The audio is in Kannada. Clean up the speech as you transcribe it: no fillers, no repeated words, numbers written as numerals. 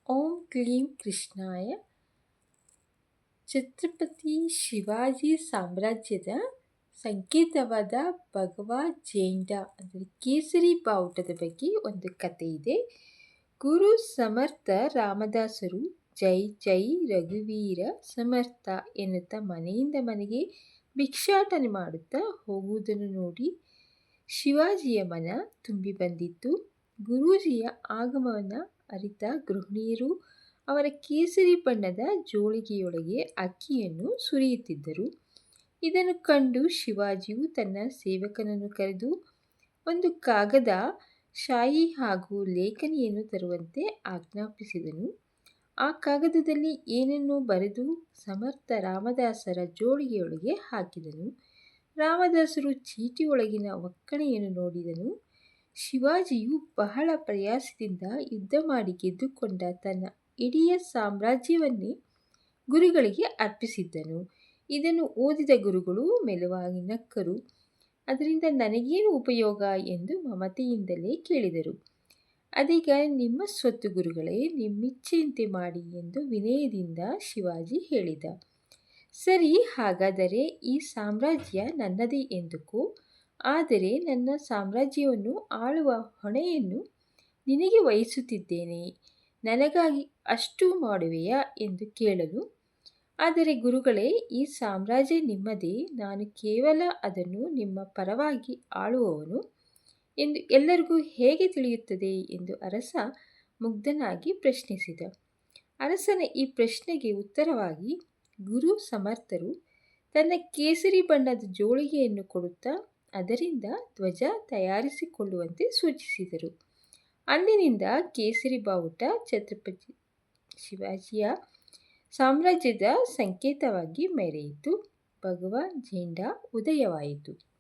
ಓಂ ಕ್ಲೀಂ ಕೃಷ್ಣಾಯ. ಛತ್ರಪತಿ ಶಿವಾಜಿ ಸಾಮ್ರಾಜ್ಯದ ಸಂಕೇತವಾದ ಭಗವಾ ಜೇಂಡಾ ಅಂದರೆ ಕೇಸರಿ ಬಾವುಟದ ಬಗ್ಗೆ ಒಂದು ಕಥೆ ಇದೆ. ಗುರು ಸಮರ್ಥ ರಾಮದಾಸರು ಜೈ ಜೈ ರಘುವೀರ ಸಮರ್ಥ ಎನ್ನುತ್ತಾ ಮನೆಯಿಂದ ಮನೆಗೆ ಭಿಕ್ಷಾಟನೆ ಮಾಡುತ್ತಾ ಹೋಗುವುದನ್ನು ನೋಡಿ ಶಿವಾಜಿಯ ಮನ ತುಂಬಿ ಬಂದಿತ್ತು. ಗುರೂಜಿಯ ಆಗಮನ ಅರಿತ ಗೃಹಿಣಿಯರು ಅವರ ಕೇಸರಿ ಬಣ್ಣದ ಜೋಳಿಗೆಯೊಳಗೆ ಅಕ್ಕಿಯನ್ನು ಸುರಿಯುತ್ತಿದ್ದರು. ಇದನ್ನು ಕಂಡು ಶಿವಾಜಿಯು ತನ್ನ ಸೇವಕನನ್ನು ಕರೆದು ಒಂದು ಕಾಗದ, ಶಾಯಿ ಹಾಗೂ ಲೇಖನಿಯನ್ನು ತರುವಂತೆ ಆಜ್ಞಾಪಿಸಿದನು. ಆ ಕಾಗದದಲ್ಲಿ ಏನನ್ನೋ ಬರೆದು ಸಮರ್ಥ ರಾಮದಾಸರ ಜೋಳಿಗೆಯೊಳಗೆ ಹಾಕಿದನು. ರಾಮದಾಸರು ಚೀಟಿಯೊಳಗಿನ ಒಕ್ಕಣೆಯನ್ನು ನೋಡಿದನು. ಶಿವಾಜಿಯು ಬಹಳ ಪ್ರಯಾಸದಿಂದ ಯುದ್ಧ ಮಾಡಿ ಗೆದ್ದುಕೊಂಡ ತನ್ನ ಇಡೀ ಸಾಮ್ರಾಜ್ಯವನ್ನೇ ಗುರುಗಳಿಗೆ ಅರ್ಪಿಸಿದ್ದನು. ಇದನ್ನು ಓದಿದ ಗುರುಗಳು ಮೆಲುವಾಗಿ ನಕ್ಕರು. ಅದರಿಂದ ನನಗೇನು ಉಪಯೋಗ ಎಂದು ಮಮತೆಯಿಂದಲೇ ಕೇಳಿದರು. ಅದೀಗ ನಿಮ್ಮ ಸ್ವತ್ತು ಗುರುಗಳೇ, ನಿಮ್ಮಿಚ್ಛೆಯಂತೆ ಮಾಡಿ ಎಂದು ವಿನಯದಿಂದ ಶಿವಾಜಿ ಹೇಳಿದ. ಸರಿ, ಹಾಗಾದರೆ ಈ ಸಾಮ್ರಾಜ್ಯ ನನ್ನದೇ ಎಂದುಕೋ. ಆದರೆ ನನ್ನ ಸಾಮ್ರಾಜ್ಯವನ್ನು ಆಳುವ ಹೊಣೆಯನ್ನು ನಿನಗೆ ವಹಿಸುತ್ತಿದ್ದೇನೆ. ನನಗಾಗಿ ಅಷ್ಟು ಮಾಡುವೆಯಾ ಎಂದು ಕೇಳಲು, ಆದರೆ ಗುರುಗಳೇ, ಈ ಸಾಮ್ರಾಜ್ಯ ನಿಮ್ಮದೇ, ನಾನು ಕೇವಲ ಅದನ್ನು ನಿಮ್ಮ ಪರವಾಗಿ ಆಳುವವನು ಎಂದು ಎಲ್ಲರಿಗೂ ಹೇಗೆ ತಿಳಿಯುತ್ತದೆ ಎಂದು ಅರಸ ಮುಗ್ಧನಾಗಿ ಪ್ರಶ್ನಿಸಿದ. ಅರಸನ ಈ ಪ್ರಶ್ನೆಗೆ ಉತ್ತರವಾಗಿ ಗುರು ಸಮರ್ಥರು ತನ್ನ ಕೇಸರಿ ಬಣ್ಣದ ಜೋಳಿಗೆಯನ್ನು ಕೊಡುತ್ತಾ ಅದರಿಂದ ಧ್ವಜ ತಯಾರಿಸಿಕೊಳ್ಳುವಂತೆ ಸೂಚಿಸಿದರು. ಅಂದಿನಿಂದ ಕೇಸರಿ ಬಾವುಟ ಛತ್ರಪತಿ ಶಿವಾಜಿಯ ಸಾಮ್ರಾಜ್ಯದ ಸಂಕೇತವಾಗಿ ಮೆರೆಯಿತು. ಭಗವಾ ಜೇಂಡಾ ಉದಯವಾಯಿತು.